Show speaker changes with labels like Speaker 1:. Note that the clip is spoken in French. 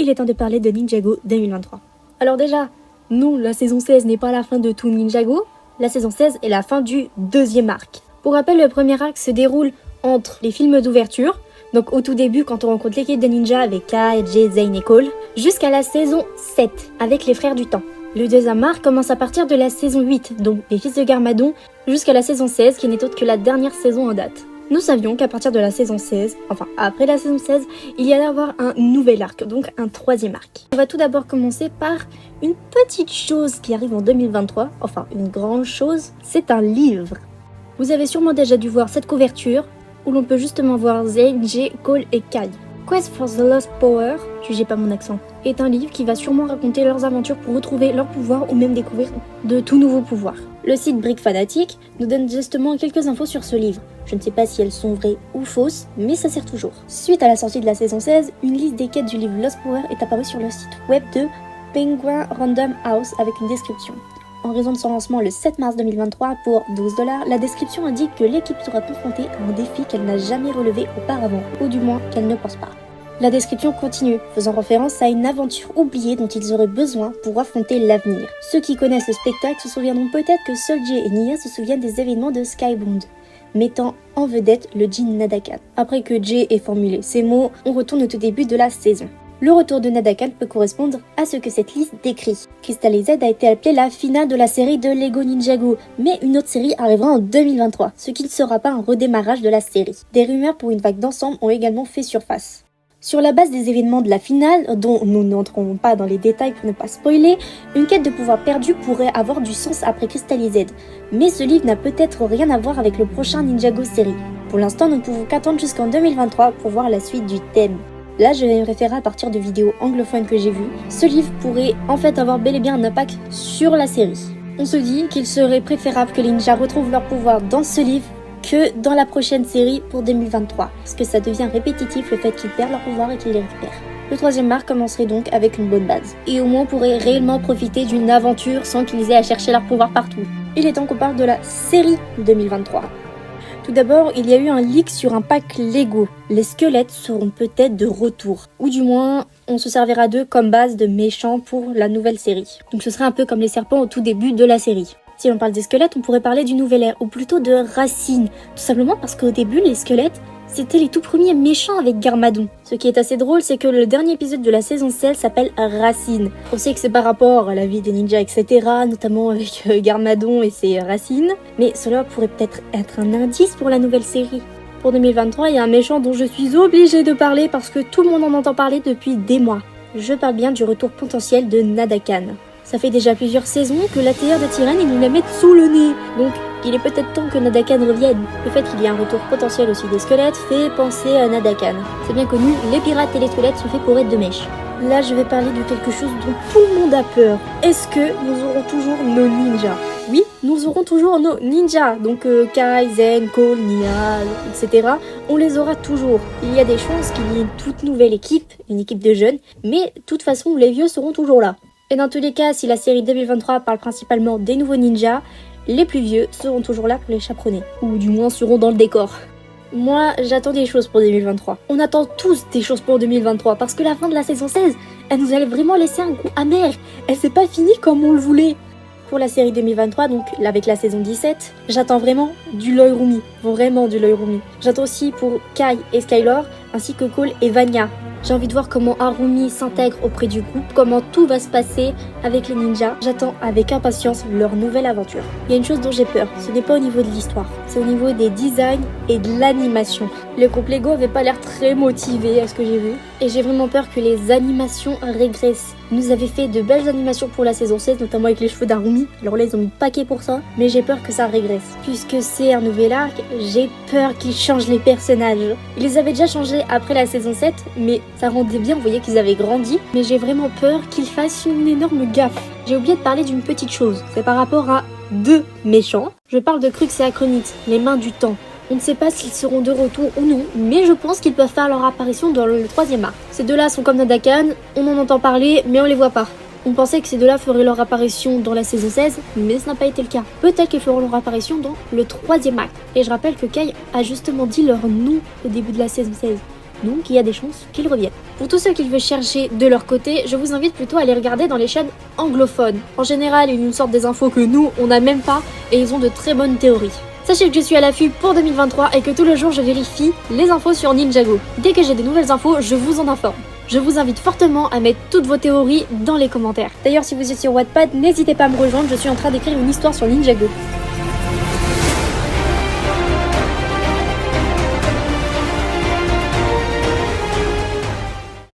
Speaker 1: il est temps de parler de Ninjago 2023. Alors déjà, non, la saison 16 n'est pas la fin de tout Ninjago, la saison 16 est la fin du deuxième arc. Pour rappel, le premier arc se déroule entre les films d'ouverture, donc au tout début quand on rencontre l'équipe de ninja avec Kai, Jay, Zane et Cole, jusqu'à la saison 7 avec les frères du temps. Le deuxième arc commence à partir de la saison 8, donc les fils de Garmadon, jusqu'à la saison 16 qui n'est autre que la dernière saison en date. Nous savions qu'à partir de la saison 16, enfin après la saison 16, il y allait avoir un nouvel arc, donc un troisième arc. On va tout d'abord commencer par une petite chose qui arrive en 2023, enfin une grande chose, c'est un livre. Vous avez sûrement déjà dû voir cette couverture, où l'on peut justement voir Zane, Jay, Cole et Kai. Quest for the Lost Power, jugez pas mon accent, est un livre qui va sûrement raconter leurs aventures pour retrouver leur pouvoir ou même découvrir de tout nouveaux pouvoirs. Le site Brick Fanatic nous donne justement quelques infos sur ce livre. Je ne sais pas si elles sont vraies ou fausses, mais ça sert toujours. Suite à la sortie de la saison 16, une liste des quêtes du livre Lost Power est apparue sur le site web de Penguin Random House avec une description. En raison de son lancement le 7 mars 2023 pour $12, la description indique que l'équipe sera confrontée à un défi qu'elle n'a jamais relevé auparavant, ou du moins qu'elle ne pense pas. La description continue, faisant référence à une aventure oubliée dont ils auraient besoin pour affronter l'avenir. Ceux qui connaissent le spectacle se souviendront peut-être que seuls Jay et Nya se souviennent des événements de Skybound, mettant en vedette le Jin Nadakan. Après que Jay ait formulé ces mots, on retourne au tout début de la saison. Le retour de Nadakan peut correspondre à ce que cette liste décrit. Crystal Z a été appelée la finale de la série de Lego Ninjago, mais une autre série arrivera en 2023, ce qui ne sera pas un redémarrage de la série. Des rumeurs pour une vague d'ensemble ont également fait surface. Sur la base des événements de la finale, dont nous n'entrons pas dans les détails pour ne pas spoiler, une quête de pouvoir perdu pourrait avoir du sens après Crystal Z, mais ce livre n'a peut-être rien à voir avec le prochain Ninjago série. Pour l'instant, nous ne pouvons qu'attendre jusqu'en 2023 pour voir la suite du thème. Là, je vais me référer à partir de vidéos anglophones que j'ai vues. Ce livre pourrait en fait avoir bel et bien un impact sur la série. On se dit qu'il serait préférable que les ninjas retrouvent leur pouvoir dans ce livre que dans la prochaine série pour 2023, parce que ça devient répétitif le fait qu'ils perdent leur pouvoir et qu'ils les récupèrent. Le troisième arc commencerait donc avec une bonne base, et au moins on pourrait réellement profiter d'une aventure sans qu'ils aient à chercher leur pouvoir partout. Il est temps qu'on parle de la série 2023. Tout d'abord, il y a eu un leak sur un pack Lego. Les squelettes seront peut-être de retour. Ou du moins, on se servira d'eux comme base de méchants pour la nouvelle série. Donc ce serait un peu comme les serpents au tout début de la série. Si on parle des squelettes, on pourrait parler du nouvel ère, ou plutôt de Racine. Tout simplement parce qu'au début, les squelettes, c'était les tout premiers méchants avec Garmadon. Ce qui est assez drôle, c'est que le dernier épisode de la saison 16 s'appelle Racine. On sait que c'est par rapport à la vie des ninjas, etc., notamment avec Garmadon et ses racines, mais cela pourrait peut-être être un indice pour la nouvelle série. Pour 2023, il y a un méchant dont je suis obligée de parler parce que tout le monde en entend parler depuis des mois. Je parle bien du retour potentiel de Nadakan. Ça fait déjà plusieurs saisons que l'ATR de Tyrann, ils nous la mettent sous le nez. Donc, il est peut-être temps que Nadakan revienne. Le fait qu'il y ait un retour potentiel aussi des squelettes fait penser à Nadakan. C'est bien connu, les pirates et les squelettes sont faits pour être de mèche. Là, je vais parler de quelque chose dont tout le monde a peur. Est-ce que nous aurons toujours nos ninjas? Oui, nous aurons toujours nos ninjas. Donc, Kai, Zen, Cole, Nya, etc. On les aura toujours. Il y a des chances qu'il y ait une toute nouvelle équipe, une équipe de jeunes. Mais, de toute façon, les vieux seront toujours là. Et dans tous les cas, si la série 2023 parle principalement des nouveaux ninjas, les plus vieux seront toujours là pour les chaperonner. Ou du moins seront dans le décor. Moi, j'attends des choses pour 2023. On attend tous des choses pour 2023 parce que la fin de la saison 16, elle nous allait vraiment laisser un goût amer. Elle s'est pas finie comme on le voulait. Pour la série 2023, donc avec la saison 17, j'attends vraiment du Loirumi. Vraiment du Loirumi. J'attends aussi pour Kai et Skylor, ainsi que Cole et Vanya. J'ai envie de voir comment Harumi s'intègre auprès du groupe, comment tout va se passer avec les ninjas. J'attends avec impatience leur nouvelle aventure. Il y a une chose dont j'ai peur, ce n'est pas au niveau de l'histoire, c'est au niveau des designs et de l'animation. Le groupe Lego avait pas l'air très motivé à ce que j'ai vu, et j'ai vraiment peur que les animations régressent. Ils nous avaient fait de belles animations pour la saison 16, notamment avec les cheveux d'Harumi. Alors là, ils ont mis le paquet pour ça, mais j'ai peur que ça régresse. Puisque c'est un nouvel arc, j'ai peur qu'ils changent les personnages. Ils les avaient déjà changés après la saison 7, mais ça rendait bien, vous voyez qu'ils avaient grandi. Mais j'ai vraiment peur qu'ils fassent une énorme gaffe. J'ai oublié de parler d'une petite chose, c'est par rapport à deux méchants. Je parle de Crux et Acronite, les mains du temps. On ne sait pas s'ils seront de retour ou non, mais je pense qu'ils peuvent faire leur apparition dans le troisième arc. Ces deux-là sont comme Nadakan, on en entend parler, mais on les voit pas. On pensait que ces deux-là feraient leur apparition dans la saison 16, mais ce n'a pas été le cas. Peut-être qu'ils feront leur apparition dans le troisième acte. Et je rappelle que Kai a justement dit leur nom au début de la saison 16. donc il y a des chances qu'ils reviennent. Pour tous ceux qui veulent chercher de leur côté, je vous invite plutôt à les regarder dans les chaînes anglophones. En général, ils nous sortent des infos que nous, on n'a même pas, et ils ont de très bonnes théories. Sachez que je suis à l'affût pour 2023 et que tout le jour je vérifie les infos sur Ninjago. Dès que j'ai des nouvelles infos, je vous en informe. Je vous invite fortement à mettre toutes vos théories dans les commentaires. D'ailleurs, si vous êtes sur Wattpad, n'hésitez pas à me rejoindre, je suis en train d'écrire une histoire sur Ninjago.